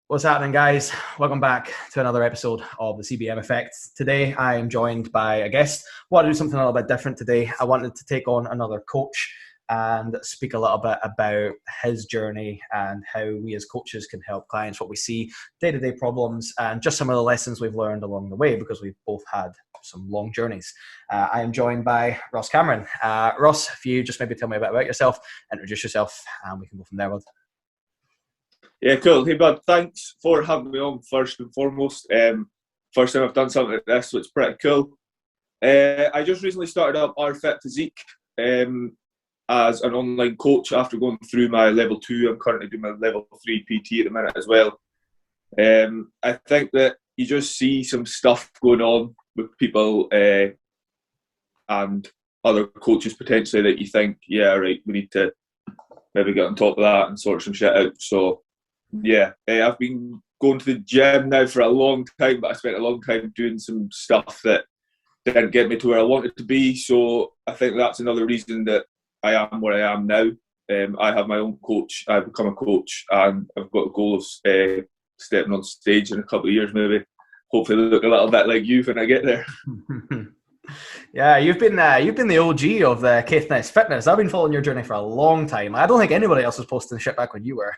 What's happening, guys? Welcome back to another episode of the CBM Effect. Today, I am joined by a guest. I want to do something a little bit different today. I wanted to take on another coach and speak a little bit about his journey and how we as coaches can help clients, what we see, day-to-day problems, and just some of the lessons we've learned along the way because we've both had some long journeys. I am joined by Ross Cameron. Ross, if you just maybe tell me a bit about yourself, introduce yourself, and we can go from there. Yeah, cool. Hey, bud, thanks for having me on first and foremost. First time I've done something like this, so it's pretty cool. I just recently started up our Fit Physique as an online coach after going through my level 2. I'm currently doing my level 3 PT at the minute as well. I think that you just see some stuff going on with people and other coaches potentially that you think, yeah, right, we need to maybe get on top of that and sort some shit out. So, yeah, I've been going to the gym now for a long time, but I spent a long time doing some stuff that didn't get me to where I wanted to be. So I think that's another reason that I am where I am now. I have my own coach. I've become a coach, and I've got a goal of stepping on stage in a couple of years, maybe. Hopefully, look a little bit like you when I get there. Yeah, you've been the OG of the Caithness Fitness. I've been following your journey for a long time. I don't think anybody else was posting shit back when you were.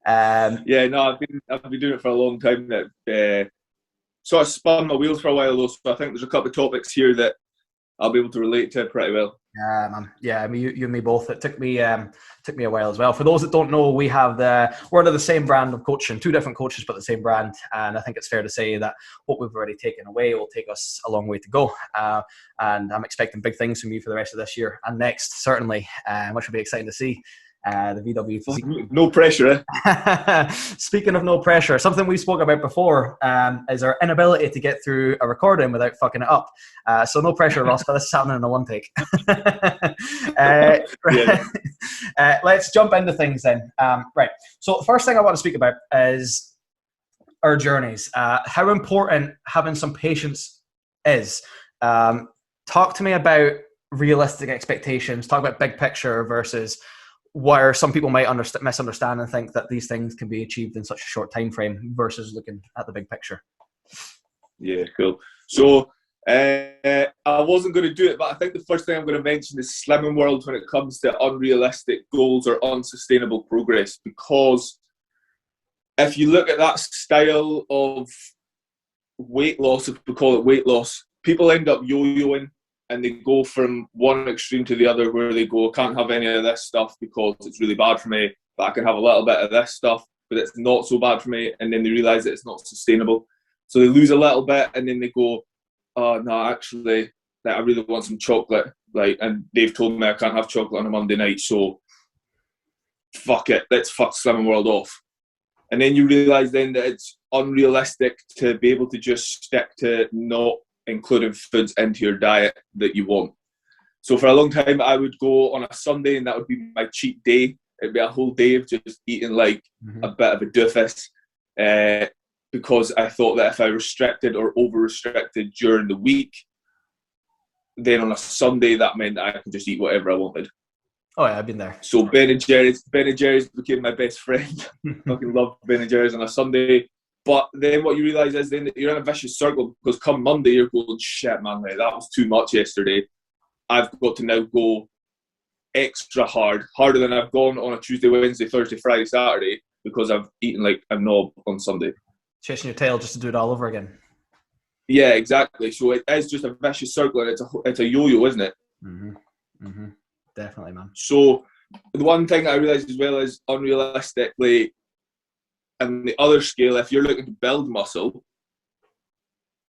Yeah, no, I've been doing it for a long time. That sort of spun my wheels for a while though. So I think there's a couple of topics here that I'll be able to relate to pretty well. Yeah, man. Yeah, I mean, you and me both. It took me a while as well. For those that don't know, we're under the same brand of coaching, two different coaches, but the same brand. And I think it's fair to say that what we've already taken away will take us a long way to go. And I'm expecting big things from you for the rest of this year and next, certainly, which will be exciting to see. The VW Physique. No pressure, Speaking of no pressure, something we spoke about before is our inability to get through a recording without fucking it up. So no pressure, Ross, but this is happening in a one take. Let's jump into things then. Right. So the first thing I want to speak about is our journeys. How important having some patience is. Talk to me about realistic expectations. Talk about big picture versus where some people might misunderstand and think that these things can be achieved in such a short time frame versus looking at the big picture. Yeah, cool. So I wasn't going to do it, but I think the first thing I'm going to mention is Slimming World when it comes to unrealistic goals or unsustainable progress, because if you look at that style of weight loss, if we call it weight loss, people end up yo-yoing and they go from one extreme to the other where they go, I can't have any of this stuff because it's really bad for me, but I can have a little bit of this stuff, but it's not so bad for me. And then they realise that it's not sustainable. So they lose a little bit and then they go, oh, no, actually, I really want some chocolate. And they've told me I can't have chocolate on a Monday night, so fuck it, let's fuck Slimming World off. And then you realise then that it's unrealistic to be able to just stick to not including foods into your diet that you want. So for a long time, I would go on a Sunday and that would be my cheat day. It'd be a whole day of just eating like a bit of a doofus because I thought that if I restricted or over-restricted during the week, then on a Sunday, that meant that I could just eat whatever I wanted. Oh yeah, I've been there. So Ben & Jerry's became my best friend. Fucking love Ben & Jerry's on a Sunday. But then what you realise is then that you're in a vicious circle because come Monday you're going, shit man, that was too much yesterday. I've got to now go extra hard, harder than I've gone on a Tuesday, Wednesday, Thursday, Friday, Saturday because I've eaten like a knob on Sunday. Chasing your tail just to do it all over again. Yeah, exactly. So it is just a vicious circle and it's a yo-yo, isn't it? Definitely, man. So the one thing I realised as well is unrealistically, and the other scale, if you're looking to build muscle,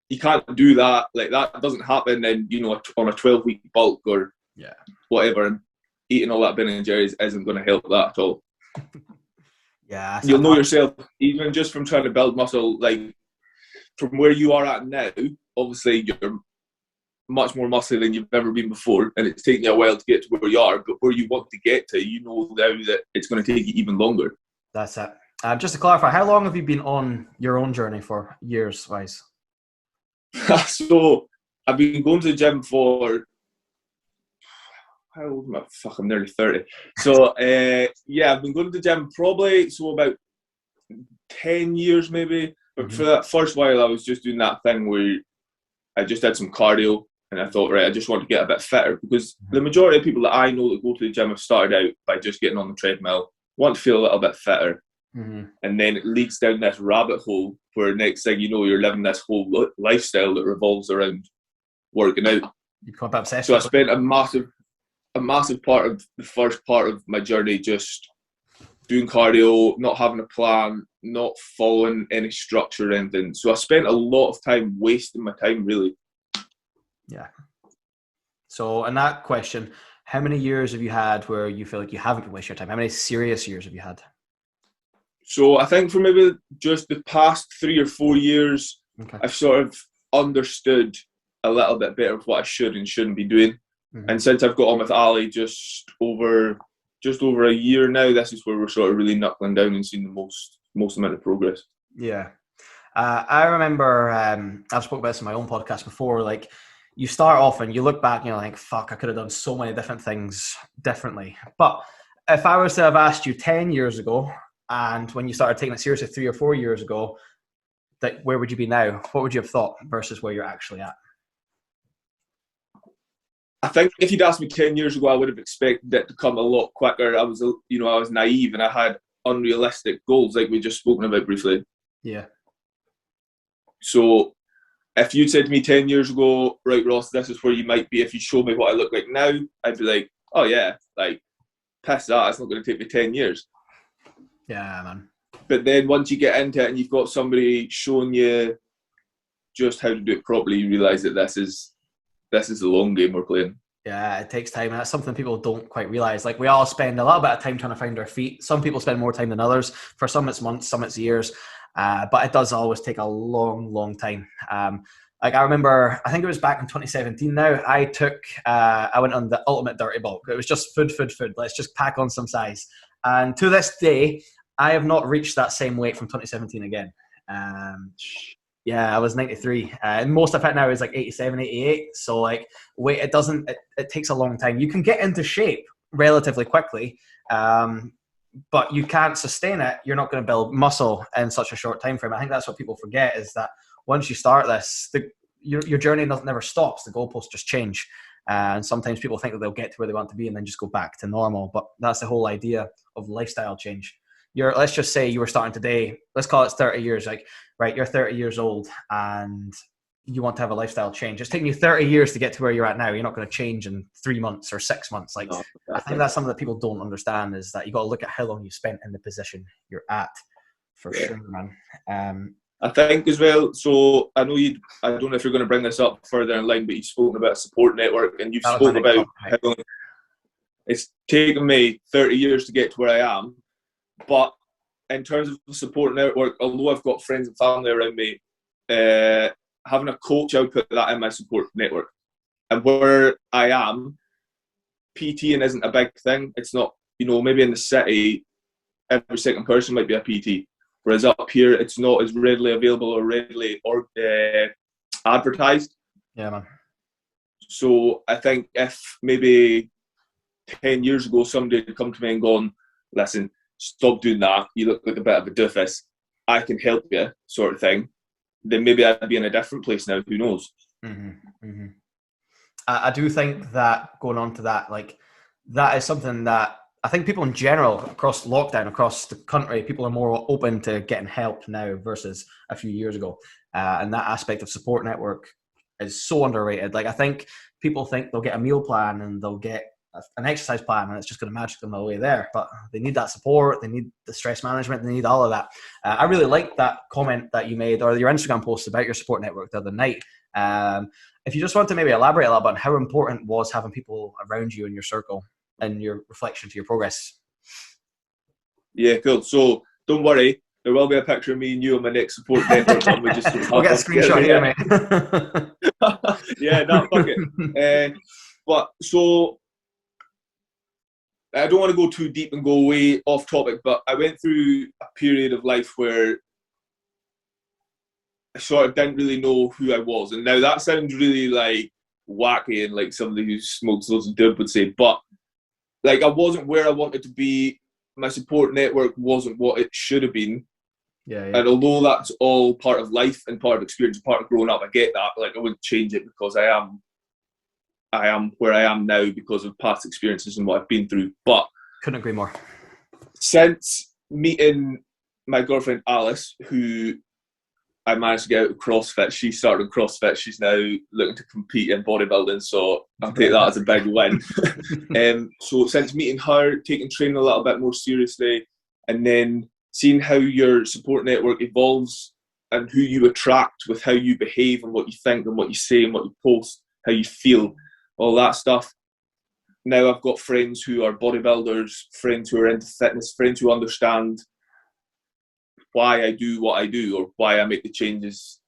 you can't do that. Like that doesn't happen in, on a 12-week bulk or whatever. And eating all that Ben & Jerry's isn't going to help that at all. Yeah. You'll know yourself, even just from trying to build muscle, like from where you are at now, obviously you're much more muscly than you've ever been before. And it's taking you a while to get to where you are. But where you want to get to, you know now that it's going to take you even longer. That's it. Just to clarify, how long have you been on your own journey for, years-wise? So, I've been going to the gym for, how old am I? Fuck, I'm nearly 30. So, I've been going to the gym probably, about 10 years maybe. But Mm-hmm. for that first while, I was just doing that thing where I just did some cardio, and I thought, right, I just want to get a bit fitter, because the majority of people that I know that go to the gym have started out by just getting on the treadmill, want to feel a little bit fitter, and then it leads down this rabbit hole where next thing you know, you're living this whole lifestyle that revolves around working out. You become a bit obsessed. So I spent a massive part of the first part of my journey just doing cardio, not having a plan, not following any structure or anything. So I spent a lot of time wasting my time, really. Yeah. So in that question, how many years have you had where you feel like you haven't been wasting your time? How many serious years have you had? So I think for maybe just the past 3 or 4 years, I've sort of understood a little bit better of what I should and shouldn't be doing. And since I've got on with Ali just over a year now, this is where we're sort of really knuckling down and seeing the most amount of progress. Yeah. I remember, I've spoken about this in my own podcast before, like you start off and you look back and you're like, fuck, I could have done so many different things differently. But if I was to have asked you 10 years ago, and when you started taking it seriously 3 or 4 years ago, that where would you be now? What would you have thought versus where you're actually at? I think if you'd asked me 10 years ago, I would have expected it to come a lot quicker. I was naive and I had unrealistic goals, like we just spoken about briefly. Yeah. So if you'd said to me 10 years ago, right, Ross, this is where you might be, if you showed me what I look like now, I'd be like, oh yeah, like, piss that, it's not going to take me 10 years. Yeah, man. But then once you get into it and you've got somebody showing you just how to do it properly, you realise that this is the long game we're playing. Yeah, it takes time. And that's something people don't quite realise. Like we all spend a little bit of time trying to find our feet. Some people spend more time than others. For some it's months, some it's years. But it does always take a long, long time. Like I remember, I think it was back in 2017 now, I went on the ultimate dirty bulk. It was just food. Let's just pack on some size. And to this day, I have not reached that same weight from 2017 again. Yeah, I was 93. And most of it now is like 87, 88. So like weight, it takes a long time. You can get into shape relatively quickly, but you can't sustain it. You're not going to build muscle in such a short time frame. I think that's what people forget, is that once you start this, your journey never stops. The goalposts just change. And sometimes people think that they'll get to where they want to be and then just go back to normal. But that's the whole idea of lifestyle change. Let's just say you were starting today. Let's call it 30 years. Like, right, you're 30 years old and you want to have a lifestyle change. It's taking you 30 years to get to where you're at now. You're not going to change in 3 months or 6 months. Like, no, I think that's something that people don't understand, is that you got to look at how long you spent in the position you're at. For sure, man. I think as well, so I don't know if you're going to bring this up further in line, but you've spoken about a support network, and you've spoken about how long it's taken me 30 years to get to where I am. But in terms of the support network, although I've got friends and family around me, having a coach, I would put that in my support network. And where I am, PTing isn't a big thing. It's not, maybe in the city, every second person might be a PT. Whereas up here, it's not as readily available or readily advertised. Yeah, man. So I think if maybe 10 years ago somebody had come to me and gone, listen, stop doing that, you look like a bit of a doofus, I can help you, sort of thing, then maybe I'd be in a different place now, who knows. I do think that, going on to that, like, that is something that I think people in general, across lockdown, across the country, people are more open to getting help now versus a few years ago. And that aspect of support network is so underrated. Like, I think people think they'll get a meal plan and they'll get an exercise plan and it's just going to magic them all the way there. But they need that support. They need the stress management. They need all of that. I really liked that comment that you made, or your Instagram post about your support network the other night. If you just want to maybe elaborate a little bit on how important was having people around you in your circle and your reflection to your progress. Yeah, cool. So don't worry, there will be a picture of me and you on my next support network. We'll get a screenshot here, mate. Yeah, fuck it. But so I don't want to go too deep and go way off topic, but I went through a period of life where I sort of didn't really know who I was. And now that sounds really like wacky and like somebody who smokes loads of dope would say, but like I wasn't where I wanted to be. My support network wasn't what it should have been. Yeah, yeah. And although that's all part of life and part of experience, part of growing up, I get that. Like, I wouldn't change it because I am where I am now because of past experiences and what I've been through. But Couldn't agree more. since meeting my girlfriend Alice, who I managed to get out of CrossFit, she started CrossFit. She's now looking to compete in bodybuilding, so I'll take that as a big win. So since meeting her, taking training a little bit more seriously, and then seeing how your support network evolves and who you attract with how you behave and what you think and what you say and what you post, how you feel, all that stuff. Now I've got friends who are bodybuilders, friends who are into fitness, friends who understand why I do what I do or why I make the changes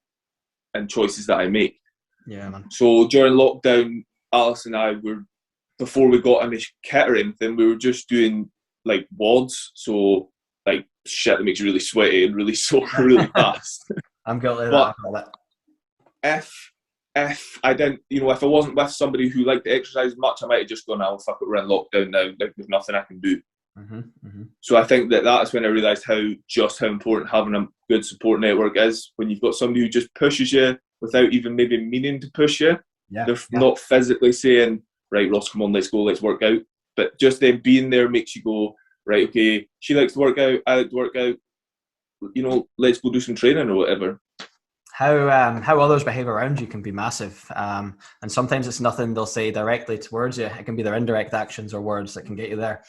and choices that I make. Yeah, man. So during lockdown, Alice and I were, before we got any kit or anything, we were just doing like WODs, so like shit that makes you really sweaty and really sore really fast. I'm guilty of But that. if I didn't, if I wasn't with somebody who liked to exercise much, I might have just gone, "Oh fuck it, we're in lockdown now. Like, there's nothing I can do." So I think that's when I realised how important having a good support network is. When you've got somebody who just pushes you without even maybe meaning to push you. They're not physically saying, "Right, Ross, come on, let's go, let's work out." But just them being there makes you go, "Right, okay, she likes to work out, I like to work out. Let's go do some training or whatever." How others behave around you can be massive, and sometimes it's nothing they'll say directly towards you. It can be their indirect actions or words that can get you there.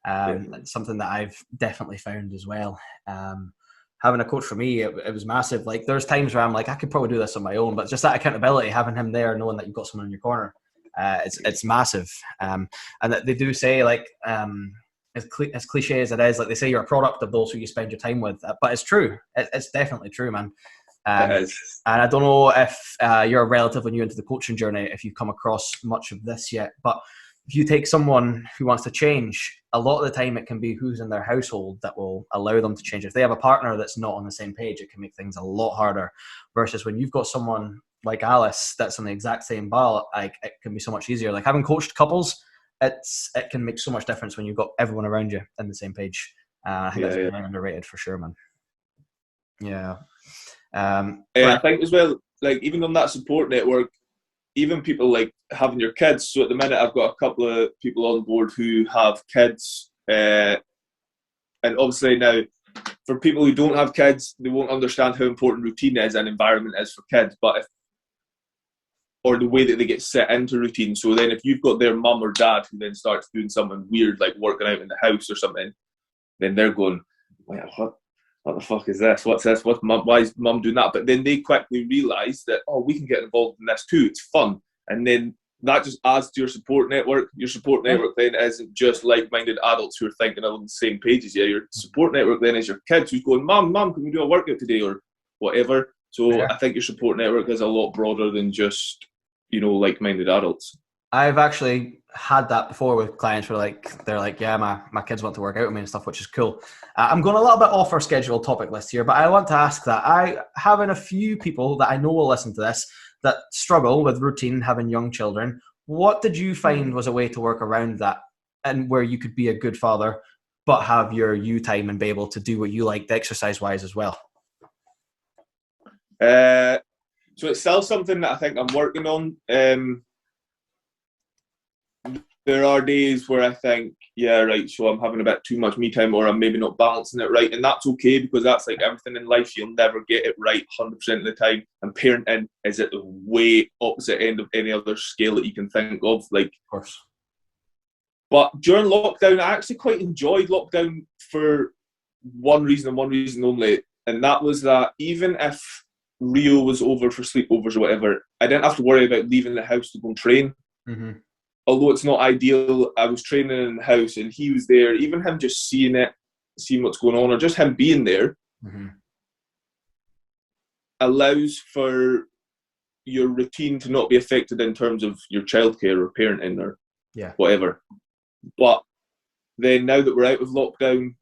It's something that I've definitely found as well. Having a coach for me, it was massive. Like, there's times where I'm like, I could probably do this on my own, but just that accountability, having him there, knowing that you've got someone in your corner, it's massive. And that they do say, like, as cliche as it is, like they say you're a product of those who you spend your time with, but it's true. It's definitely true, man. It is. And I don't know if you're relatively new into the coaching journey, if you've come across much of this yet, but if you take someone who wants to change, a lot of the time it can be who's in their household that will allow them to change. If they have a partner that's not on the same page, it can make things a lot harder. Versus when you've got someone like Alice that's on the exact same ball, like, it can be so much easier. Like, having coached couples, it can make so much difference when you've got everyone around you in the same page. I think that's very underrated for sure, man. Yeah. I think as well, like, even on that support network, even people like having your kids. So at the minute, I've got a couple of people on board who have kids, and obviously now, for people who don't have kids, they won't understand how important routine is and environment is for kids. But or the way that they get set into routine. So then, if you've got their mum or dad who then starts doing something weird, like working out in the house or something, then they're going, "Wait, what the fuck is this? What's this? Why is mum doing that?" But then they quickly realise that, oh, we can get involved in this too. It's fun. And then that just adds to your support network. Your support network then isn't just like-minded adults who are thinking on the same page as you. Your support network then is your kids who's going, Mum, can we do a workout today or whatever? So I think your support network is a lot broader than just, like-minded adults. I've actually had that before with clients where they're like, yeah, my kids want to work out with me and stuff, which is cool. I'm going a little bit off our scheduled topic list here, but I want to ask that. I having a few people that I know will listen to this that struggle with routine, having young children. What did you find was a way to work around that and where you could be a good father, but have your you time and be able to do what you like exercise-wise as well? So it's still something that I think I'm working on. There are days where I think, yeah, right, so I'm having a bit too much me time or I'm maybe not balancing it right. And that's okay because that's like everything in life. You'll never get it right 100% of the time. And parenting is at the way opposite end of any other scale that you can think of. Like, of course. But during lockdown, I actually quite enjoyed lockdown for one reason and one reason only. And that was that even if Rio was over for sleepovers or whatever, I didn't have to worry about leaving the house to go and train. Mm-hmm. Although it's not ideal, I was training in the house and he was there. Even him just seeing what's going on, or just him being there, allows for your routine to not be affected in terms of your childcare or parenting or whatever. But then now that we're out of lockdown,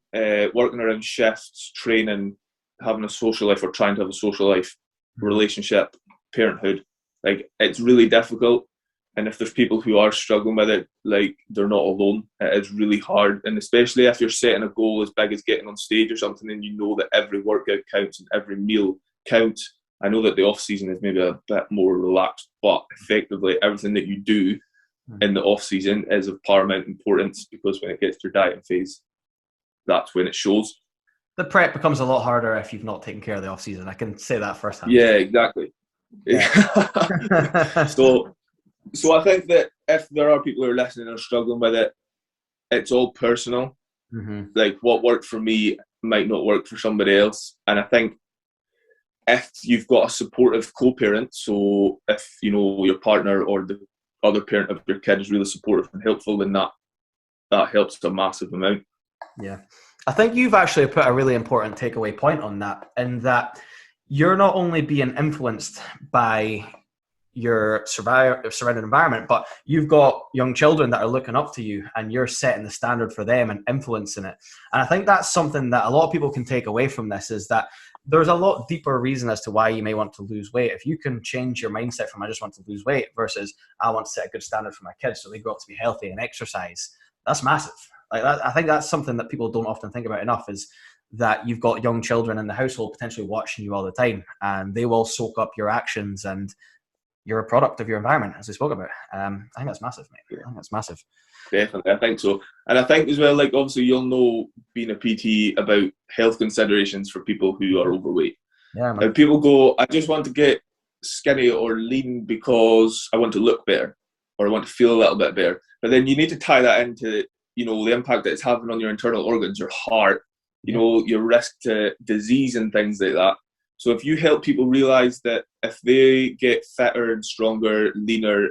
working around shifts, training, having a social life or trying to have a social life, relationship, parenthood, like, it's really difficult. And if there's people who are struggling with it, like, they're not alone. It is really hard. And especially if you're setting a goal as big as getting on stage or something, and you know that every workout counts and every meal counts. I know that the off season is maybe a bit more relaxed, but effectively everything that you do in the off season is of paramount importance, because when it gets to your dieting phase, that's when it shows. The prep becomes a lot harder if you've not taken care of the off season. I can say that firsthand. Yeah, exactly. Yeah. So I think that if there are people who are listening and are struggling with it, it's all personal. Mm-hmm. Like, what worked for me might not work for somebody else. And I think if you've got a supportive co-parent, so if, you know, your partner or the other parent of your kid is really supportive and helpful, then that helps a massive amount. Yeah. I think you've actually put a really important takeaway point on that, in that you're not only being influenced by your surrounding environment, but you've got young children that are looking up to you, and you're setting the standard for them and influencing it. And I think that's something that a lot of people can take away from this, is that there's a lot deeper reason as to why you may want to lose weight. If you can change your mindset from I just want to lose weight versus I want to set a good standard for my kids so they grow up to be healthy and exercise, that's massive. Like that, I think that's something that people don't often think about enough, is that you've got young children in the household potentially watching you all the time, and they will soak up your actions, and you're a product of your environment, as we spoke about. I think that's massive, mate. I think that's massive. Definitely, I think so. And I think as well, like, obviously you'll know, being a PT, about health considerations for people who are overweight. Yeah, man. And people go, I just want to get skinny or lean because I want to look better, or I want to feel a little bit better. But then you need to tie that into, you know, the impact that it's having on your internal organs, your heart, you know, your risk to disease and things like that. So if you help people realise that if they get fitter and stronger, leaner,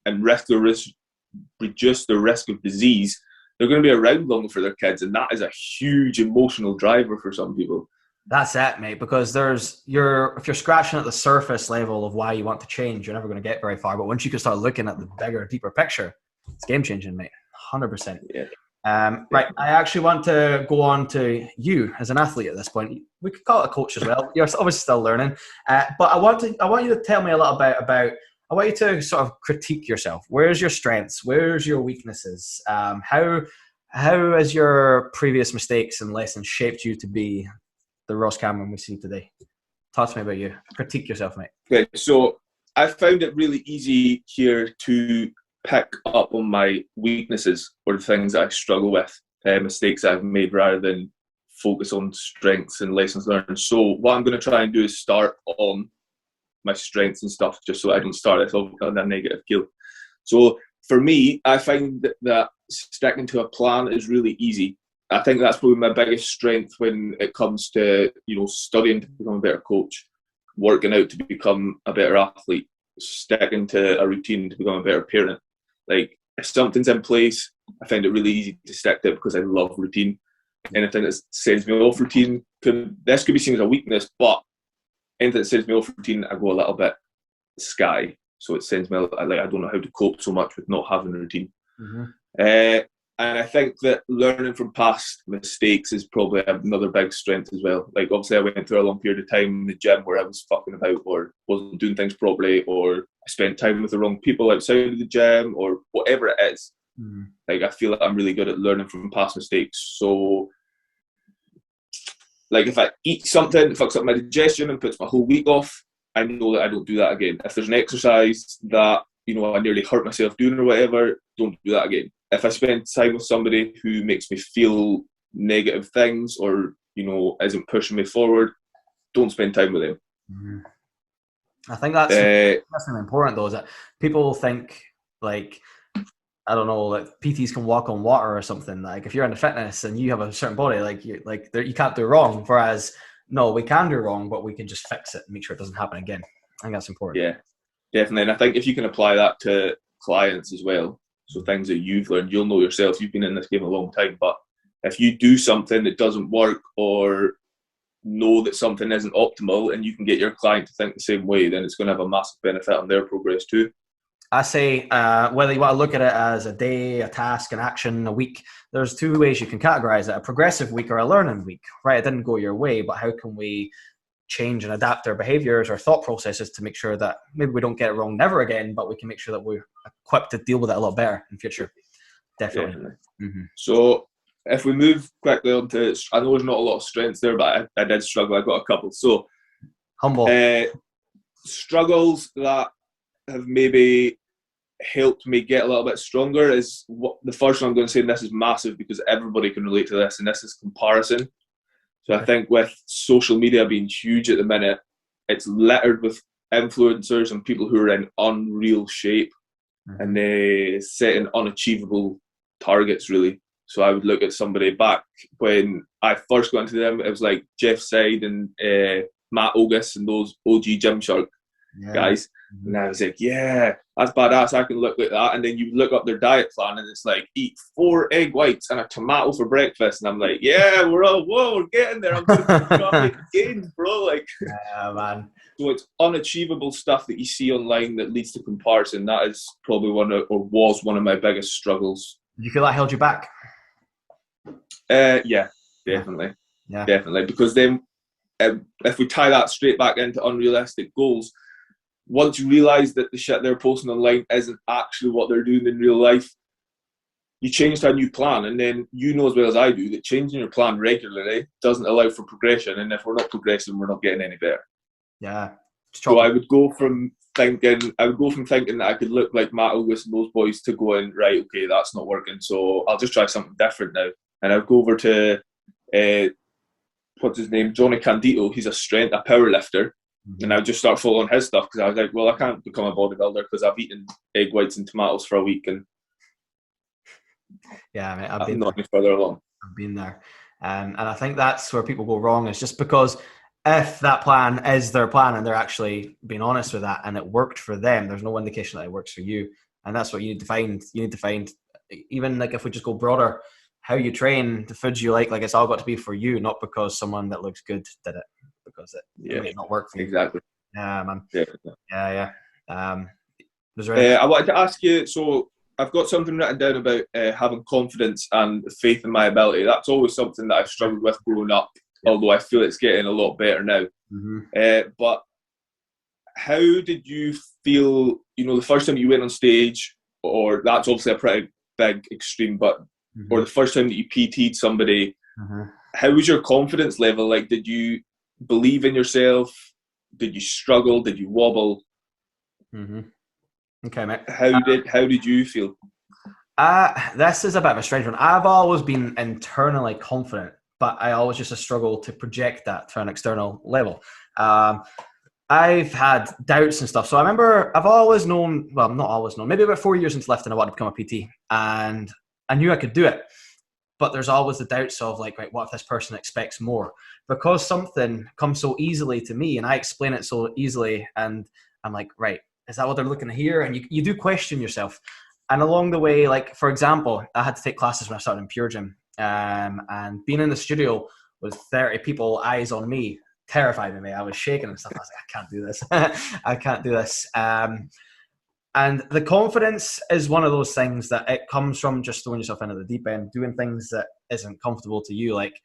and reduce the risk of disease, they're going to be around longer for their kids, and that is a huge emotional driver for some people. That's it, mate, because if you're scratching at the surface level of why you want to change, you're never going to get very far. But once you can start looking at the bigger, deeper picture, it's game changing, mate. 100%. Yeah. Right, I actually want to go on to you as an athlete at this point. We could call it a coach as well. You're obviously still learning, but I want you to tell me a little bit about. I want you to sort of critique yourself. Where's your strengths? Where's your weaknesses? How has your previous mistakes and lessons shaped you to be the Ross Cameron we see today? Talk to me about you. Critique yourself, mate. Okay, so I found it really easy here to pick up on my weaknesses or the things that I struggle with, mistakes I've made, rather than focus on strengths and lessons learned. So what I'm going to try and do is start on my strengths and stuff, just so I don't start this on a negative keel. So for me, I find that sticking to a plan is really easy. I think that's probably my biggest strength when it comes to, you know, studying to become a better coach, working out to become a better athlete, sticking to a routine to become a better parent. Like, if something's in place, I find it really easy to stick to it because I love routine. Anything that sends me off routine could be seen as a weakness, but anything that sends me off routine, I go a little bit sky. So it sends me, like, I don't know how to cope so much with not having a routine. Mm-hmm. And I think that learning from past mistakes is probably another big strength as well. Like, obviously I went through a long period of time in the gym where I was fucking about or wasn't doing things properly, or I spent time with the wrong people outside of the gym, or whatever it is. Mm-hmm. Like, I feel like I'm really good at learning from past mistakes. So, like, if I eat something that fucks up my digestion and puts my whole week off, I know that I don't do that again. If there's an exercise that, you know, I nearly hurt myself doing or whatever, don't do that again. If I spend time with somebody who makes me feel negative things or, you know, isn't pushing me forward, don't spend time with them. Mm-hmm. I think that's really important, though, is that people think, like, I don't know, like PTs can walk on water or something. Like, if you're into fitness and you have a certain body, you can't do wrong. Whereas, no, we can do wrong, but we can just fix it and make sure it doesn't happen again. I think that's important. Yeah, definitely. And I think if you can apply that to clients as well, so things that you've learned, you'll know yourself, you've been in this game a long time, but if you do something that doesn't work or know that something isn't optimal and you can get your client to think the same way, then it's going to have a massive benefit on their progress too. I say whether you want to look at it as a day, a task, an action, a week, there's two ways you can categorize it: a progressive week or a learning week, right? It didn't go your way, but how can we change and adapt our behaviors, our thought processes to make sure that maybe we don't get it wrong never again, but we can make sure that we're equipped to deal with it a lot better in future. Definitely. Mm-hmm. So if we move quickly on to, I know there's not a lot of strengths there, but I did struggle. I got a couple. So humble struggles that have maybe helped me get a little bit stronger is what the first one I'm going to say, and this is massive because everybody can relate to this, and this is comparison. So I think with social media being huge at the minute, it's littered with influencers and people who are in unreal shape, and they setting unachievable targets, really. So I would look at somebody back when I first got into them, it was like Jeff Side and Matt Ogus and those OG Gymshark guys. And I was like, yeah, that's badass. I can look like that. And then you look up their diet plan and it's like, eat 4 egg whites and a tomato for breakfast. And I'm like, yeah, we're getting there. I'm going to gains, bro. Like, yeah, man. So it's unachievable stuff that you see online that leads to comparison. That is probably was one of my biggest struggles. Did you feel that held you back? Yeah, definitely. Yeah. Definitely. Because then if we tie that straight back into unrealistic goals, once you realise that the shit they're posting online isn't actually what they're doing in real life, you change to a new plan. And then you know as well as I do that changing your plan regularly doesn't allow for progression. And if we're not progressing, we're not getting any better. Yeah. So I would go from thinking that I could look like Matt Ogus and those boys to going, right, okay, that's not working, so I'll just try something different now. And I'd go over to what's his name, Johnny Candido. He's a power lifter. And I would just start following his stuff because I was like, well, I can't become a bodybuilder because I've eaten egg whites and tomatoes for a week and yeah, mate, I'm not any further along. I've been there. And I think that's where people go wrong, is just because if that plan is their plan and they're actually being honest with that and it worked for them, there's no indication that it works for you. And that's what you need to find. You need to find, even like if we just go broader, how you train, the foods you like it's all got to be for you, not because someone that looks good did it, because it may not work for you. Exactly. Yeah, man. Yeah. Was there I wanted to ask you, so I've got something written down about having confidence and faith in my ability. That's always something that I've struggled with growing up, although I feel it's getting a lot better now. But how did you feel, the first time you went on stage, or that's obviously a pretty big extreme, but or the first time that you PT'd somebody, how was your confidence level? Like, did you believe in yourself? Did you struggle? Did you wobble? Okay, mate. How did you feel? This is a bit of a strange one. I've always been internally confident, but I always just struggle to project that to an external level. I've had doubts and stuff. So I remember I've always known, well, not always known, maybe about 4 years into lifting I wanted to become a PT, and I knew I could do it. But there's always the doubts of like, right, what if this person expects more? Because something comes so easily to me and I explain it so easily, and I'm like, right, is that what they're looking to hear? And you do question yourself. And along the way, like, for example, I had to take classes when I started in Pure Gym. And being in the studio with 30 people, eyes on me, terrified me. I was shaking and stuff. I was like, I can't do this. I can't do this. And the confidence is one of those things that it comes from just throwing yourself into the deep end, doing things that isn't comfortable to you. Like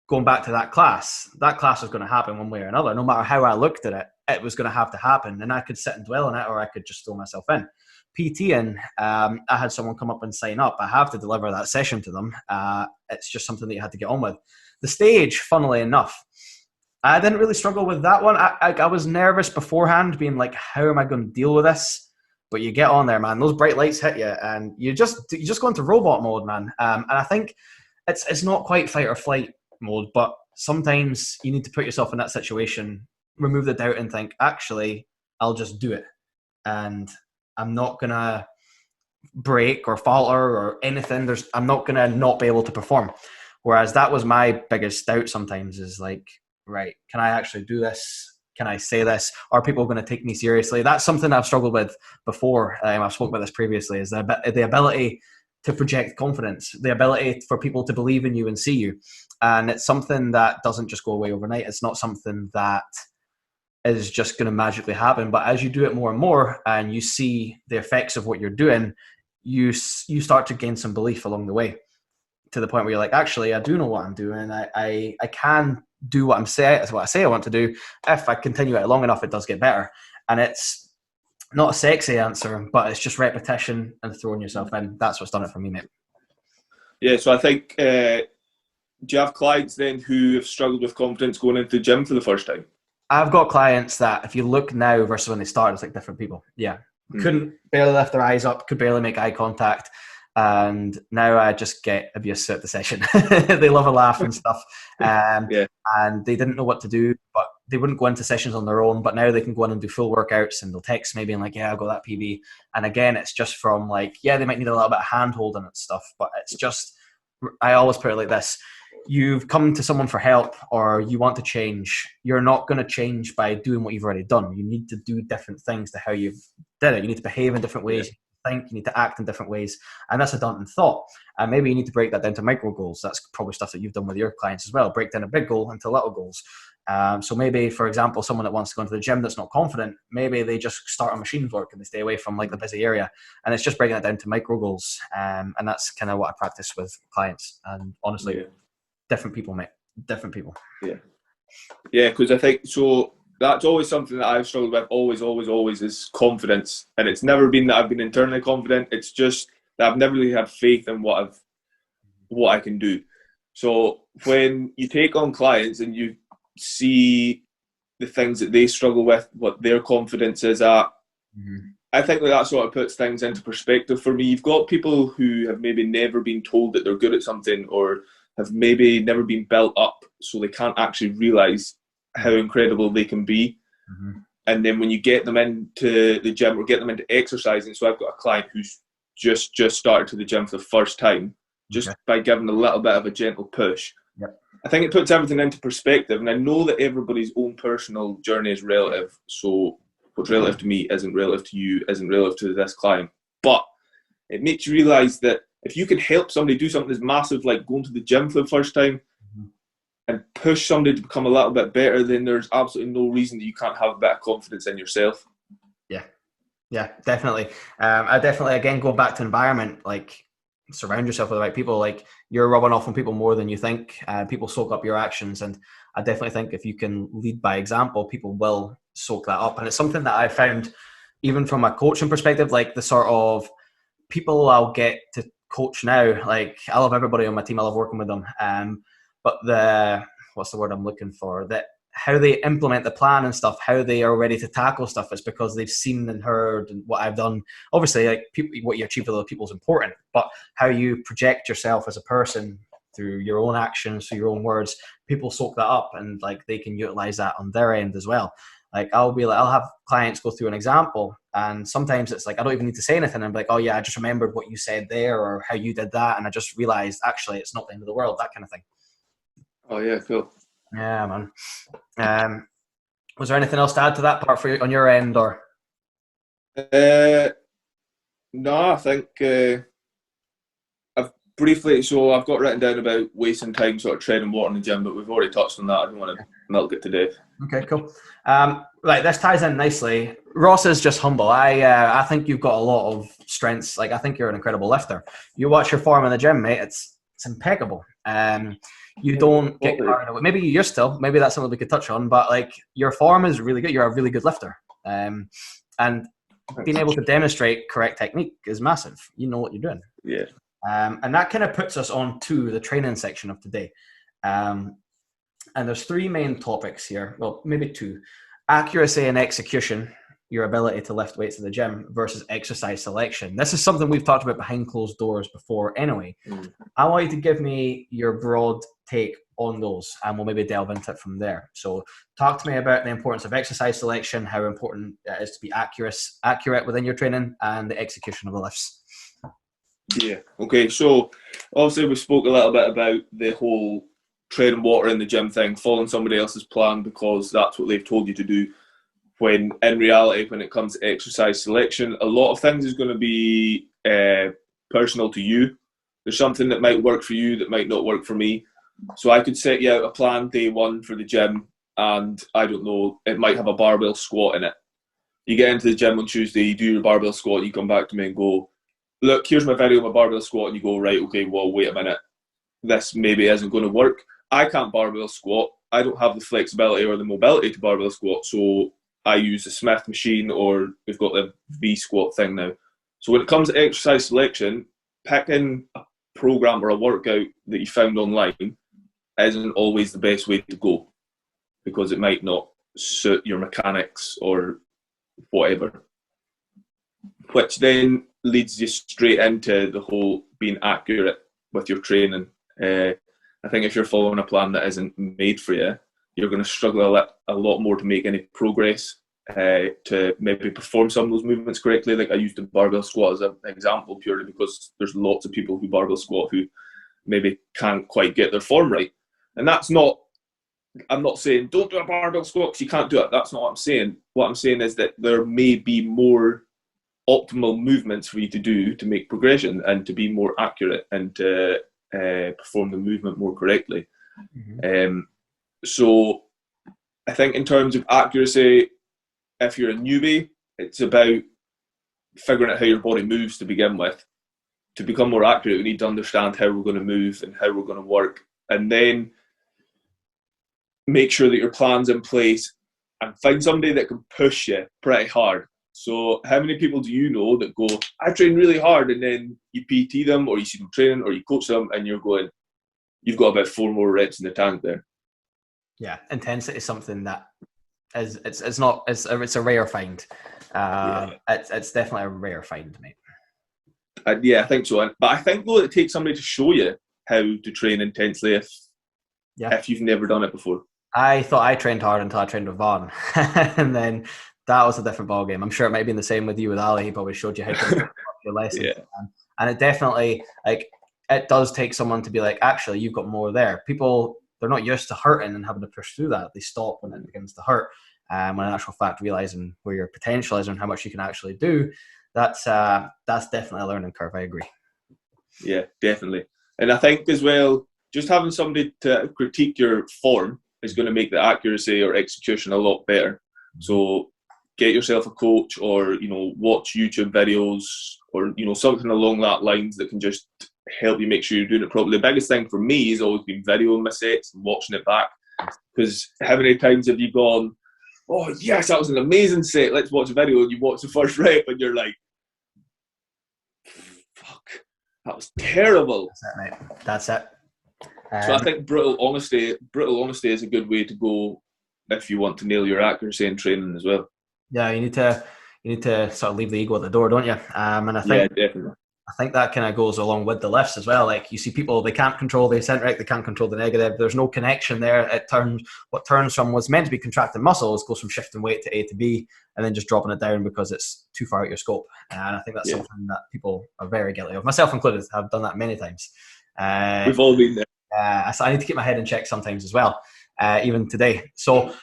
going back to that class was going to happen one way or another. No matter how I looked at it, it was going to have to happen. And I could sit and dwell on it, or I could just throw myself in. PTing, I had someone come up and sign up. I have to deliver that session to them. It's just something that you had to get on with. The stage, funnily enough, I didn't really struggle with that one. I was nervous beforehand, being like, how am I going to deal with this? But you get on there, man. Those bright lights hit you, and you just go into robot mode, man. And I think it's not quite fight or flight mode, but sometimes you need to put yourself in that situation, remove the doubt, and think, actually, I'll just do it, and I'm not gonna break or falter or anything. I'm not gonna not be able to perform. Whereas that was my biggest doubt sometimes, is like, right, can I actually do this? Can I say this? Are people going to take me seriously? That's something I've struggled with before. I've spoken about this previously, is the ability to project confidence, the ability for people to believe in you and see you. And it's something that doesn't just go away overnight. It's not something that is just going to magically happen. But as you do it more and more, and you see the effects of what you're doing, you start to gain some belief along the way, to the point where you're like, actually, I do know what I'm doing. I can do what that's what I say I want to do, if I continue it long enough, it does get better. And it's not a sexy answer, but it's just repetition and throwing yourself in. That's what's done it for me, mate. Yeah, so I think, do you have clients then who have struggled with confidence going into the gym for the first time? I've got clients that if you look now versus when they started, it's like different people. Yeah. Couldn't barely lift their eyes up, could barely make eye contact. And now I just get abuse at the session. They love a laugh and stuff. And they didn't know what to do, but they wouldn't go into sessions on their own. But now they can go in and do full workouts, and they'll text maybe and like, yeah, I've got that PB. And again, it's just from like, yeah, they might need a little bit of hand holding and stuff, but it's just, I always put it like this. You've come to someone for help or you want to change. You're not going to change by doing what you've already done. You need to do different things to how you've did it. You need to behave in different ways. You need to act in different ways. And that's a daunting thought. And maybe you need to break that down to micro goals. That's probably stuff that you've done with your clients as well. Break down a big goal into little goals. So maybe, for example, someone that wants to go into the gym that's not confident, maybe they just start on machine work and they stay away from like the busy area. And it's just breaking it down to micro goals. And that's kind of what I practice with clients. And honestly, different people, mate. Different people. Yeah, because I think so. That's always something that I've struggled with. Always is confidence, and it's never been that I've been internally confident. It's just that I've never really had faith in what I can do. So when you take on clients and you see the things that they struggle with, what their confidence is at, I think that sort of puts things into perspective for me. You've got people who have maybe never been told that they're good at something, or have maybe never been built up, so they can't actually realise how incredible they can be. And then when you get them into the gym or get them into exercising, so I've got a client who's just started to the gym for the first time, just by giving a little bit of a gentle push. I think it puts everything into perspective, and I know that everybody's own personal journey is relative, so what's relative to me isn't relative to you, isn't relative to this client, but it makes you realise that if you can help somebody do something that's massive, like going to the gym for the first time, and push somebody to become a little bit better, then there's absolutely no reason that you can't have a bit of confidence in yourself. Yeah, definitely. I definitely, again, go back to environment, like surround yourself with the right people. Like you're rubbing off on people more than you think. People soak up your actions. And I definitely think if you can lead by example, people will soak that up. And it's something that I found even from a coaching perspective, like the sort of people I'll get to coach now, like I love everybody on my team. I love working with them. But what's the word I'm looking for? That how they implement the plan and stuff, how they are ready to tackle stuff is because they've seen and heard what I've done. Obviously, like what you achieve with other people is important, but how you project yourself as a person through your own actions, through your own words, people soak that up and like they can utilize that on their end as well. Like I'll have clients go through an example, and sometimes it's like I don't even need to say anything. I'm like, oh yeah, I just remembered what you said there or how you did that, and I just realized actually it's not the end of the world. That kind of thing. Oh yeah, cool. Yeah, man. Was there anything else to add to that part for you on your end, or? No, I think I've briefly. So I've got written down about wasting time, sort of treading water in the gym, but we've already touched on that. I don't want to milk it to death. Okay, cool. Right, this ties in nicely. Ross is just humble. I think you've got a lot of strengths. Like I think you're an incredible lifter. You watch your form in the gym, mate. It's impeccable. You don't get carried away. Maybe you're still. Maybe that's something we could touch on. But like your form is really good. You're a really good lifter. And being able to demonstrate correct technique is massive. You know what you're doing. Yeah. And that kind of puts us on to the training section of today. And there's three main topics here. Well, maybe two. Accuracy and execution, your ability to lift weights in the gym, versus exercise selection. This is something we've talked about behind closed doors before anyway. I want you to give me your broad take on those, and we'll maybe delve into it from there. So talk to me about the importance of exercise selection, how important it is to be accurate within your training, and the execution of the lifts. Yeah. Okay. So obviously we spoke a little bit about the whole treading water in the gym thing, following somebody else's plan because that's what they've told you to do. When in reality, when it comes to exercise selection, a lot of things is going to be personal to you. There's something that might work for you that might not work for me. So I could set you out a plan day one for the gym, and I don't know, it might have a barbell squat in it. You get into the gym on Tuesday, you do your barbell squat, you come back to me and go, look, here's my video of my barbell squat, and you go, right, okay, well, wait a minute, this maybe isn't going to work. I can't barbell squat, I don't have the flexibility or the mobility to barbell squat, so I use the Smith machine, or we've got the V squat thing now. So when it comes to exercise selection, picking a program or a workout that you found online isn't always the best way to go, because it might not suit your mechanics or whatever. Which then leads you straight into the whole being accurate with your training. I think if you're following a plan that isn't made for you, you're going to struggle a lot more to make any progress, to maybe perform some of those movements correctly. Like I used the barbell squat as an example purely because there's lots of people who barbell squat who maybe can't quite get their form right. And that's not, I'm not saying don't do a barbell squat because you can't do it. That's not what I'm saying. What I'm saying is that there may be more optimal movements for you to do to make progression and to be more accurate and to perform the movement more correctly. Mm-hmm. So I think in terms of accuracy, if you're a newbie, it's about figuring out how your body moves to begin with. To become more accurate, we need to understand how we're going to move and how we're going to work, and then make sure that your plan's in place and find somebody that can push you pretty hard. So how many people do you know that go, I train really hard, and then you PT them or you see them training or you coach them and you're going, you've got about 4 more reps in the tank there. Yeah, intensity is something that is it's a rare find. It's definitely a rare find, mate. Yeah, I think so. But I think though it takes somebody to show you how to train intensely if you've never done it before. I thought I trained hard until I trained with Vaughn, and then that was a different ballgame. I'm sure it might have been the same with you with Ali. He probably showed you how to do your lessons. Yeah. And it definitely, it does take someone to be like, actually, you've got more there. People, they're not used to hurting and having to push through that. They stop when it begins to hurt. When in actual fact, realizing where your potential is and how much you can actually do, that's definitely a learning curve. I agree. Yeah, definitely. And I think as well, just having somebody to critique your form is going to make the accuracy or execution a lot better. So get yourself a coach, or watch YouTube videos, or something along that lines that can just help you make sure you're doing it properly. The biggest thing for me has always been videoing my sets and watching it back, because how many times have you gone, oh yes, that was an amazing set, let's watch a video, and you watch the first rep and you're like, fuck, that was terrible. That's it, mate. That's it. So I think brutal honesty is a good way to go if you want to nail your accuracy in training as well. Yeah, you need to sort of leave the ego at the door, don't you? And I think definitely. I think that kind of goes along with the lifts as well. Like you see people, they can't control the eccentric, they can't control the negative. There's no connection there. What turns from what's meant to be contracting muscles goes from shifting weight to A to B, and then just dropping it down because it's too far out your scope. And I think that's something that people are very guilty of, myself included. I've done that many times. We've all been there. So I need to keep my head in check sometimes as well, even today. So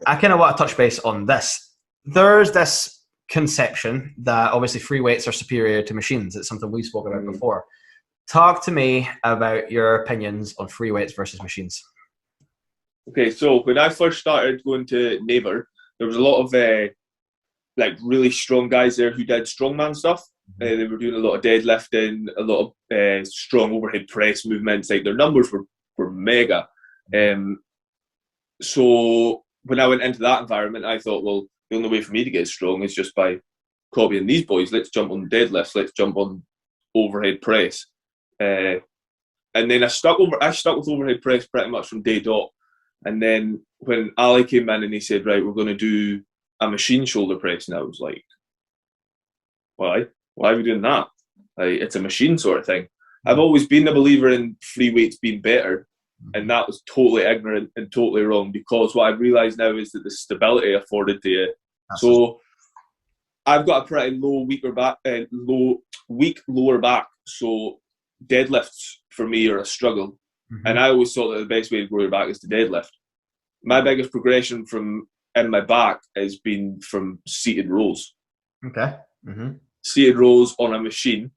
I kind of want to touch base on this. There's this conception that obviously free weights are superior to machines. It's something we spoke about before. Talk to me about your opinions on free weights versus machines. Okay, so when I first started going to Neighbour, there was a lot of really strong guys there who did strongman stuff. They were doing a lot of deadlifting, a lot of strong overhead press movements. Like their numbers were mega. So when I went into that environment, I thought, well, the only way for me to get strong is just by copying these boys. Let's jump on deadlifts. Let's jump on overhead press. And then I stuck with overhead press pretty much from day dot. And then when Ali came in and he said, right, we're going to do a machine shoulder press, and I was like, why? Why are we doing that? It's a machine sort of thing. I've always been a believer in free weights being better, and that was totally ignorant and totally wrong, because what I've realised now is that the stability afforded to you. So I've got a pretty weak lower back, so deadlifts for me are a struggle. And I always thought that the best way to grow your back is to deadlift. My biggest progression from in my back has been from seated rows. Okay. Seated rows on a machine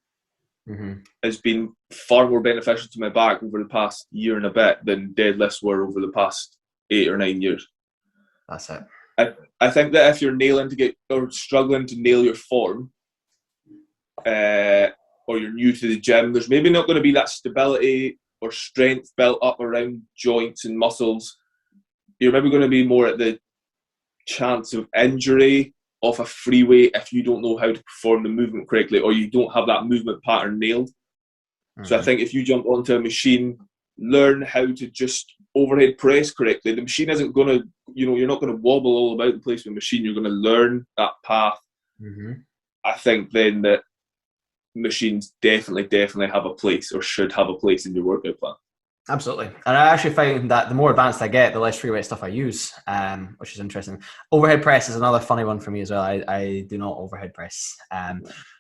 has been far more beneficial to my back over the past year and a bit than deadlifts were over the past 8 or 9 years. That's it. I think that if you're struggling to nail your form, or you're new to the gym, there's maybe not going to be that stability or strength built up around joints and muscles you're maybe going to be more at the chance of injury off a free weight if you don't know how to perform the movement correctly, or you don't have that movement pattern nailed. So I think if you jump onto a machine, learn how to just overhead press correctly. The machine isn't going to, you're not going to wobble all about the place with the machine. You're going to learn that path. I think then that machines definitely have a place, or should have a place in your workout plan. Absolutely. And I actually find that the more advanced I get, the less free weight stuff I use, which is interesting. Overhead press is another funny one for me as well. I do not overhead press.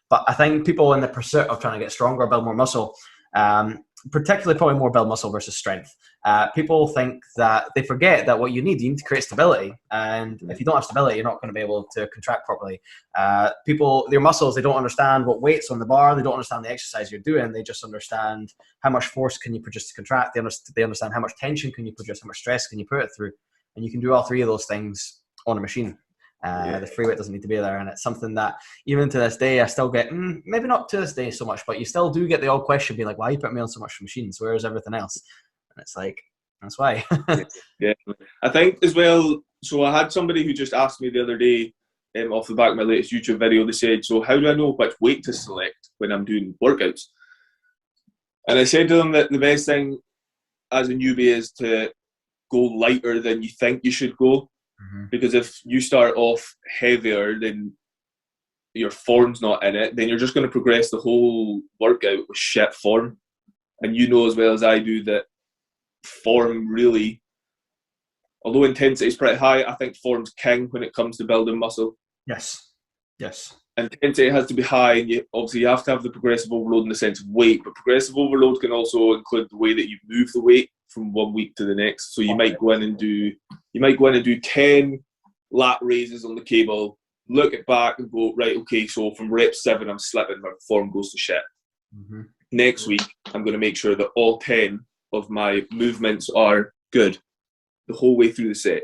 But I think people in the pursuit of trying to get stronger, build more muscle, particularly probably more build muscle versus strength, people think that they forget that what you need to create stability. And if you don't have stability, you're not going to be able to contract properly. Their muscles, they don't understand what weight's on the bar. They don't understand the exercise you're doing. They just understand how much force can you produce to contract. They understand how much tension can you produce, how much stress can you put it through. And you can do all three of those things on a machine. The free weight doesn't need to be there, and it's something that even to this day I still get, maybe not to this day so much, but you still do get the odd question being like, why are you putting me on so much machines? Where's everything else? And it's like, that's why. Yeah, I think as well, so I had somebody who just asked me the other day, off the back of my latest YouTube video, they said, so how do I know which weight to select when I'm doing workouts? And I said to them that the best thing as a newbie is to go lighter than you think you should go. Because if you start off heavier, then your form's not in it, then you're just going to progress the whole workout with shit form. And you know as well as I do that form really, although intensity is pretty high, I think form's king when it comes to building muscle. Yes. Intensity has to be high, and you have to have the progressive overload in the sense of weight, but progressive overload can also include the way that you move the weight from 1 week to the next. So you might go in and do 10 lat raises on the cable, look it back and go, right, okay, so from rep 7 I'm slipping, my form goes to shit. Next week I'm going to make sure that all 10 of my movements are good the whole way through the set.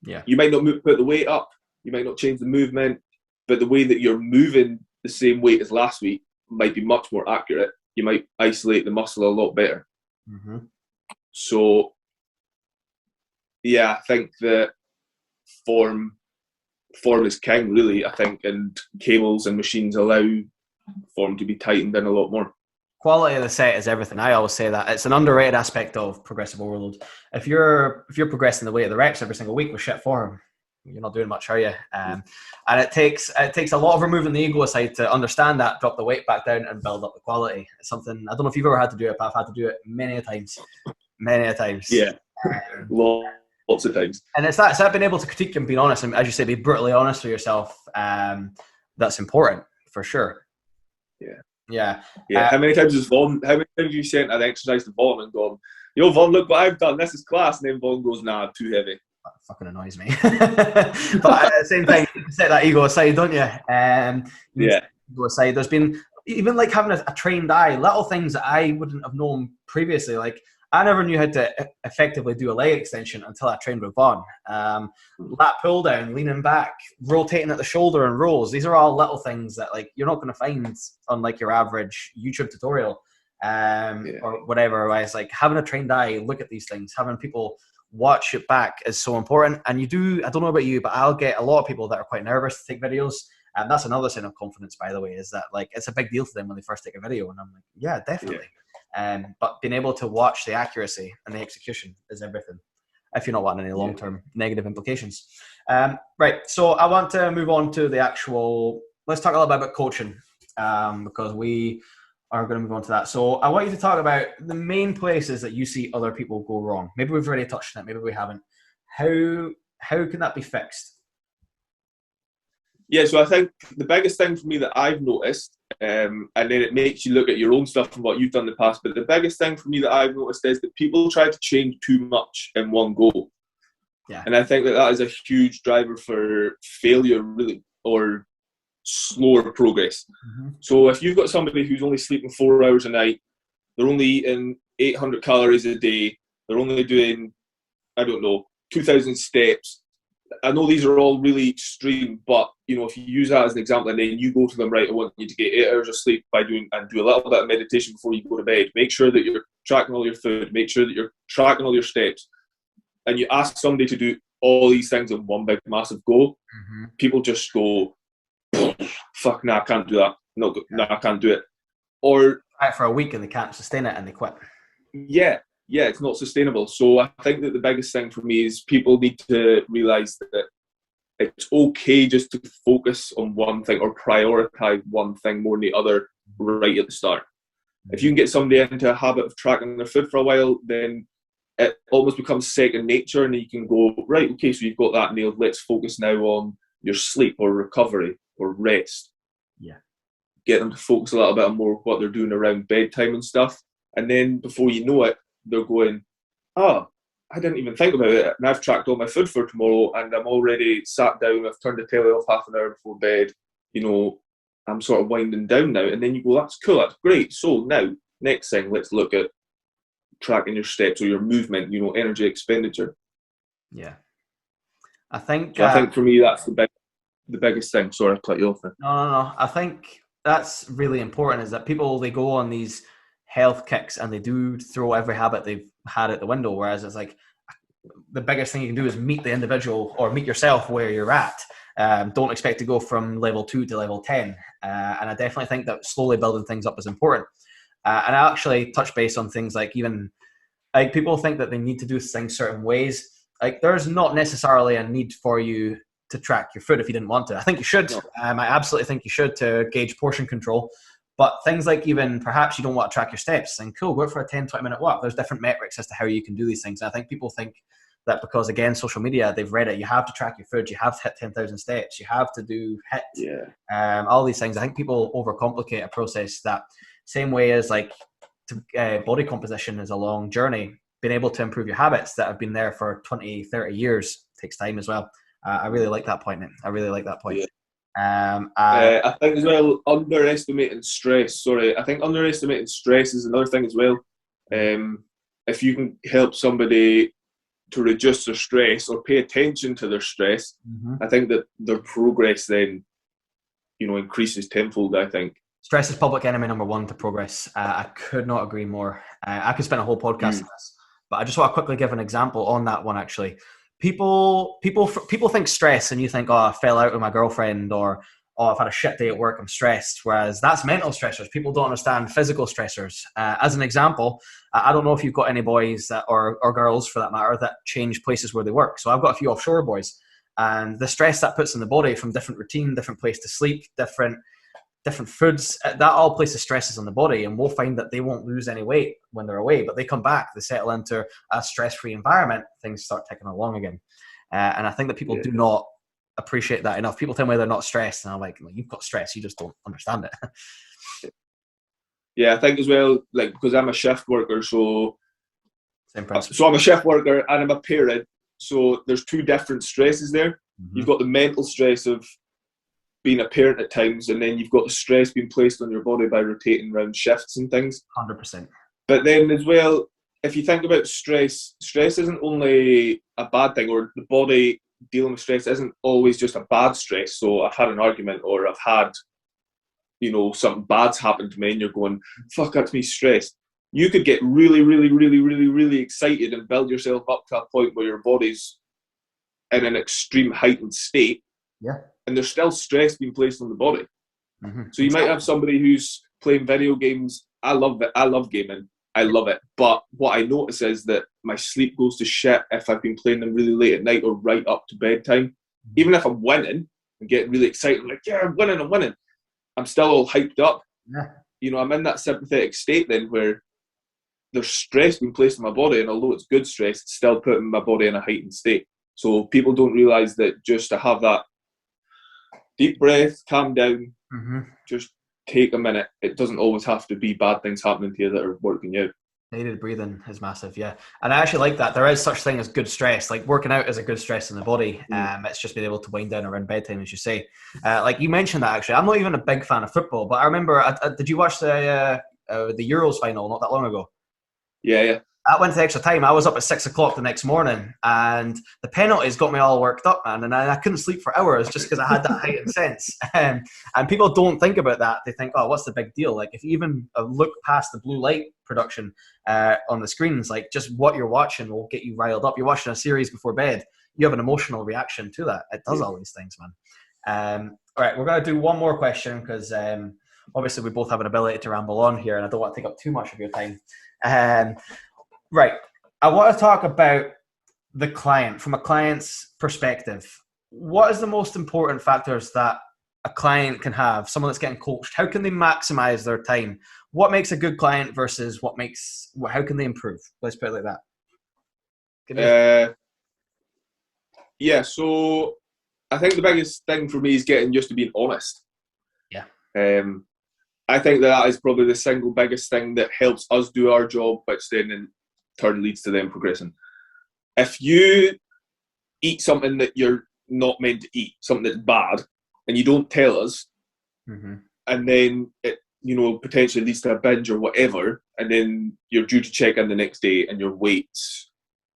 You might not put the weight up, you might not change the movement, but the way that you're moving the same weight as last week might be much more accurate. You might isolate the muscle a lot better. So, yeah, I think that form is king, really, I think, and cables and machines allow form to be tightened in a lot more. Quality of the set is everything. I always say that it's an underrated aspect of progressive overload. If you're progressing the weight of the reps every single week with shit form, you're not doing much, are you? And it takes a lot of removing the ego aside to understand that, drop the weight back down, and build up the quality. It's something, I don't know if you've ever had to do it, but I've had to do it many a times. Yeah, lots of times. And it's that being able to critique and being honest, and as you say, be brutally honest with yourself. That's important for sure. Yeah. How many times have you sent an exercise to Vaughn and gone, Vaughn, look what I've done, this is class, and then Vaughn goes, nah, too heavy. That fucking annoys me. But at the same time, you set that ego aside, don't you? Ego aside. There's been, even like having a trained eye, little things that I wouldn't have known previously. Like, I never knew how to effectively do a leg extension until I trained with Vaughn. Lat pull down, leaning back, rotating at the shoulder and rows. These are all little things that like you're not going to find on like your average YouTube tutorial or whatever. It's like having a trained eye, look at these things, having people watch it back is so important. And I don't know about you, but I'll get a lot of people that are quite nervous to take videos. And that's another sign of confidence, by the way, is that like it's a big deal to them when they first take a video. And I'm like, yeah, definitely. But being able to watch the accuracy and the execution is everything, if you're not wanting any long-term negative implications. Right, so I want to move on to the actual, let's talk a little bit about coaching, because we are going to move on to that. So I want you to talk about the main places that you see other people go wrong. Maybe we've already touched on it, maybe we haven't. How can that be fixed? Yeah, so I think the biggest thing for me that I've noticed, and then it makes you look at your own stuff and what you've done in the past, but the biggest thing for me that I've noticed is that people try to change too much in one go. Yeah. And I think that is a huge driver for failure, really, or slower progress. So if you've got somebody who's only sleeping 4 hours a night, they're only eating 800 calories a day, they're only doing, 2,000 steps. I know these are all really extreme, but if you use that as an example and then you go to them, right, I want you to get 8 hours of sleep by do a little bit of meditation before you go to bed. Make sure that you're tracking all your food. Make sure that you're tracking all your steps. and you ask somebody to do all these things in one big massive go, people just go, fuck, nah, I can't do that. No, nah, I can't do it. Or try it for a week and they can't sustain it and they quit. Yeah, it's not sustainable. So I think that the biggest thing for me is people need to realise that it's okay just to focus on one thing or prioritise one thing more than the other right at the start. If you can get somebody into a habit of tracking their food for a while, then it almost becomes second nature, and you can go, right, okay, so you've got that nailed. Let's focus now on your sleep or recovery or rest. Yeah. Get them to focus a little bit more on what they're doing around bedtime and stuff. And then before you know it, they're going, oh, I didn't even think about it. And I've tracked all my food for tomorrow, and I'm already sat down. I've turned the telly off half an hour before bed. You know, I'm sort of winding down now. And then you go, that's cool, that's great. So now, next thing, let's look at tracking your steps or your movement, you know, energy expenditure. Yeah. I think for me, that's the biggest thing. Sorry, I cut you off there. No. I think that's really important, is that people, they go on these health kicks and they do throw every habit they've had out the window, whereas it's like the biggest thing you can do is meet the individual or meet yourself where you're at. Don't expect to go from level 2 to level 10. And I definitely think that slowly building things up is important. And I actually touch base on things like, even like people think that they need to do things certain ways. Like there's not necessarily a need for you to track your food if you didn't want to. I think you should. No. I absolutely think you should, to gauge portion control. But things like, even perhaps you don't want to track your steps, and cool, go for a 10, 20 minute walk. There's different metrics as to how you can do these things. And I think people think that because, again, social media, they've read it, you have to track your food, you have to hit 10,000 steps, you have to do HIIT, all these things. I think people overcomplicate a process that, same way as like body composition is a long journey. Being able to improve your habits that have been there for 20, 30 years takes time as well. I really like that point, Nick. I really like that point. Yeah. I think as well, underestimating stress. I think underestimating stress is another thing as well. If you can help somebody to reduce their stress or pay attention to their stress, I think that their progress then, you know, increases tenfold, I think. Stress is public enemy number one to progress. I could not agree more. I could spend a whole podcast on this, but I just want to quickly give an example on that one, actually. People think stress, and you think, oh, I fell out with my girlfriend, or oh, I've had a shit day at work, I'm stressed. Whereas that's mental stressors. People don't understand physical stressors. As an example, I don't know if you've got any boys or girls, for that matter, that change places where they work. So I've got a few offshore boys, and the stress that puts in the body from different routine, different place to sleep, different foods, that all places stresses on the body, and we'll find that they won't lose any weight when they're away, but they come back, they settle into a stress-free environment, things start ticking along again. And I think that people do not appreciate that enough. People tell me they're not stressed, and I'm like, you've got stress, you just don't understand it. Yeah, I think as well, like, because I'm a shift worker, so same principle. So I'm a shift worker and I'm a parent, so there's two different stresses there. You've got the mental stress of being a parent at times, and then you've got the stress being placed on your body by rotating around shifts and things. 100%. But then as well, if you think about stress isn't only a bad thing, or the body dealing with stress isn't always just a bad stress. So I've had an argument, or I've had, you know, something bad's happened to me, and you're going, fuck, that's me stressed. You could get really, really, really, really, really excited and build yourself up to a point where your body's in an extreme heightened state. Yeah. And there's still stress being placed on the body. So you might have somebody who's playing video games. I love it. I love gaming. I love it. But what I notice is that my sleep goes to shit if I've been playing them really late at night or right up to bedtime. Even if I'm winning and getting really excited, I'm like, yeah, I'm winning. I'm still all hyped up. Yeah. You know, I'm in that sympathetic state then where there's stress being placed on my body, and although it's good stress, it's still putting my body in a heightened state. So people don't realise that just to have that deep breath, calm down, just take a minute. It doesn't always have to be bad things happening to you that are working out. Needed breathing is massive, yeah. And I actually like that. There is such thing as good stress. Like working out is a good stress in the body. It's just being able to wind down around bedtime, as you say. Like you mentioned that, actually. I'm not even a big fan of football, but I remember, did you watch the Euros final not that long ago? Yeah. I went the extra time. I was up at 6 o'clock the next morning, and the penalties got me all worked up, man. And I couldn't sleep for hours just because I had that heightened sense. And people don't think about that. They think, oh, what's the big deal? Like, if you even look past the blue light production on the screens, like just what you're watching will get you riled up. You're watching a series before bed. You have an emotional reaction to that. It does all these things, man. All right, we're going to do one more question because obviously we both have an ability to ramble on here, and I don't want to take up too much of your time. Right. I want to talk about the client from a client's perspective. What is the most important factors that a client can have, someone that's getting coached? How can they maximize their time? What makes a good client versus how can they improve? Let's put it like that. Yeah, so I think the biggest thing for me is getting used to being honest. Yeah. I think that is probably the single biggest thing that helps us do our job, which then in turn leads to them progressing. If you eat something that you're not meant to eat, something that's bad, and you don't tell us, and then it, potentially leads to a binge or whatever, and then you're due to check in the next day and your weight's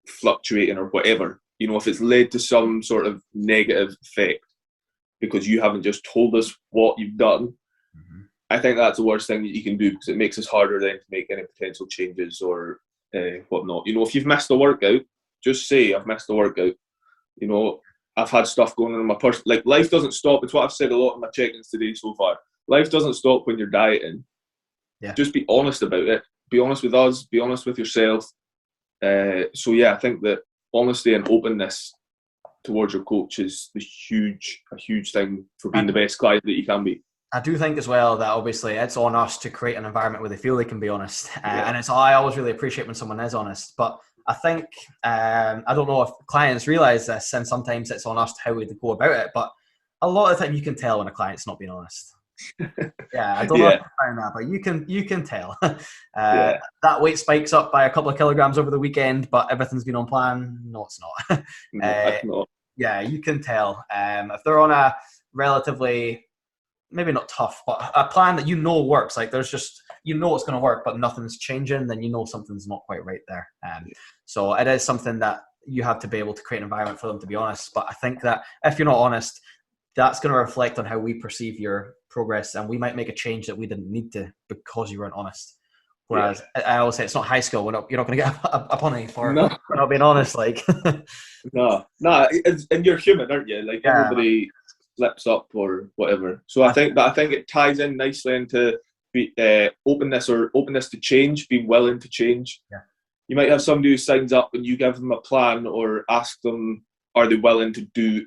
fluctuating or whatever, if it's led to some sort of negative effect because you haven't just told us what you've done, I think that's the worst thing that you can do because it makes it harder then to make any potential changes or whatnot. If you've missed a workout, just say, I've missed a workout. I've had stuff going on in my person. Like, life doesn't stop. It's what I've said a lot in my check-ins today so far. Life doesn't stop when you're dieting. Yeah. Just be honest about it. Be honest with us. Be honest with yourself. I think that honesty and openness towards your coach is a huge thing for being the best client that you can be. I do think as well that obviously it's on us to create an environment where they feel they can be honest. And I always really appreciate when someone is honest. But I think, I don't know if clients realize this, and sometimes it's on us how we go about it. But a lot of the time you can tell when a client's not being honest. Yeah, I don't know if you find that, but you can tell. That weight spikes up by a couple of kilograms over the weekend, but everything's been on plan. No, it's not. No, it's not. Yeah, you can tell. If they're on a relatively, maybe not tough, but a plan that works, like there's just, it's going to work, but nothing's changing, then something's not quite right there. So it is something that you have to be able to create an environment for them to be honest. But I think that if you're not honest, that's going to reflect on how we perceive your progress, and we might make a change that we didn't need to because you weren't honest. Whereas I always say it's not high school. You're not going to get a punny for not being honest. Like, no, and you're human, aren't you? Like everybody slips up or whatever. So I think it ties in nicely into openness to change, being willing to change. Yeah. You might have somebody who signs up and you give them a plan or ask them, are they willing to do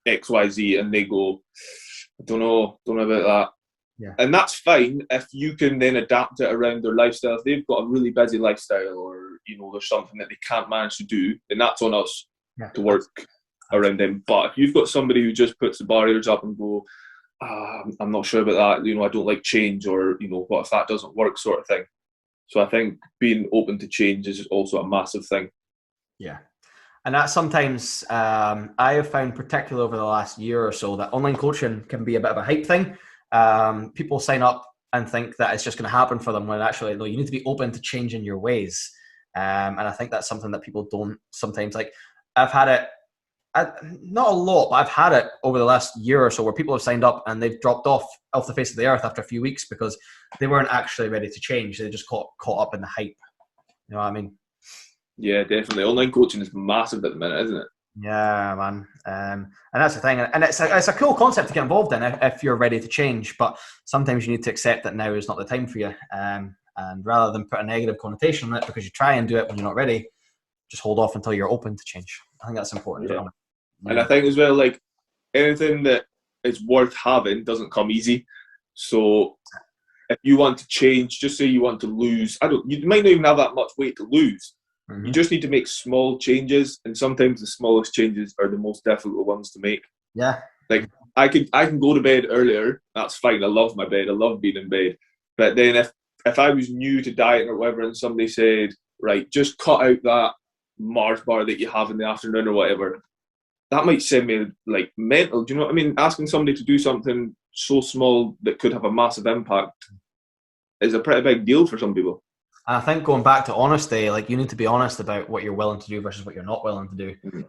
X, Y, Z, and they go, I don't know about that. Yeah. And that's fine if you can then adapt it around their lifestyle. If they've got a really busy lifestyle or, there's something that they can't manage to do, then that's on us to work around them. But if you've got somebody who just puts the barriers up and go, I'm not sure about that, I don't like change, or, what if that doesn't work, sort of thing. So I think being open to change is also a massive thing. Yeah. And that sometimes I have found, particularly over the last year or so, that online coaching can be a bit of a hype thing. People sign up and think that it's just going to happen for them, when actually, no, you need to be open to changing your ways. And I think that's something that people don't sometimes like. I've had it, not a lot, but I've had it over the last year or so where people have signed up and they've dropped off the face of the earth after a few weeks because they weren't actually ready to change. They just caught up in the hype. You know what I mean? Yeah, definitely. Online coaching is massive at the minute, isn't it? Yeah, man. And that's the thing. And it's a cool concept to get involved in if you're ready to change. But sometimes you need to accept that now is not the time for you. And rather than put a negative connotation on it because you try and do it when you're not ready, just hold off until you're open to change. I think that's important. Yeah. And I think as well, like, anything that is worth having doesn't come easy. So if you want to change, just say you want to lose, you might not even have that much weight to lose. Mm-hmm. You just need to make small changes, and sometimes the smallest changes are the most difficult ones to make. Yeah. Like, I can go to bed earlier, that's fine. I love my bed. I love being in bed. But then if I was new to dieting or whatever, and somebody said, right, just cut out that Mars bar that you have in the afternoon or whatever, that might send me like mental. Do you know what I mean? Asking somebody to do something so small that could have a massive impact is a pretty big deal for some people. And I think going back to honesty, like you need to be honest about what you're willing to do versus what you're not willing to do. Mm-hmm.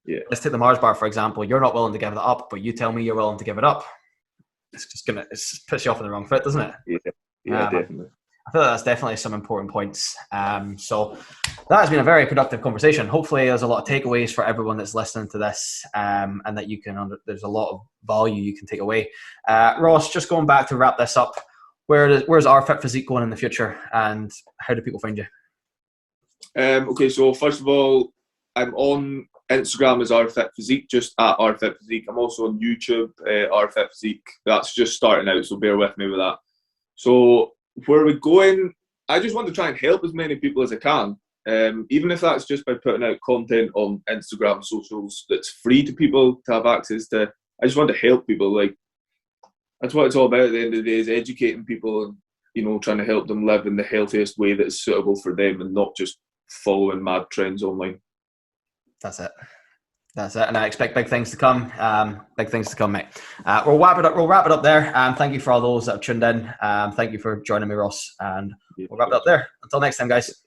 Yeah. Let's take the Mars bar, for example. You're not willing to give it up, but you tell me you're willing to give it up. It's just it puts you off on the wrong foot, doesn't it? Yeah, definitely. I feel like that's definitely some important points. So that has been a very productive conversation. Hopefully there's a lot of takeaways for everyone that's listening to this, and that you can, there's a lot of value you can take away. Ross, just going back to wrap this up, where's our Fit Physique going in the future, and how do people find you? Okay, so first of all, I'm on Instagram as rfit physique, just at rfit physique. I'm also on YouTube, rfit physique. That's just starting out, so bear with me with that. So where we're going, I just want to try and help as many people as I can, even if that's just by putting out content on Instagram socials that's free to people to have access to. I just want to help people. Like, that's what it's all about at the end of the day, is educating people and, you know, trying to help them live in the healthiest way that is suitable for them, and not just following mad trends online. That's it. And I expect big things to come. Big things to come, mate. We'll wrap it up there. Thank you for all those that have tuned in. Thank you for joining me, Ross. And we'll wrap it up there. Until next time, guys.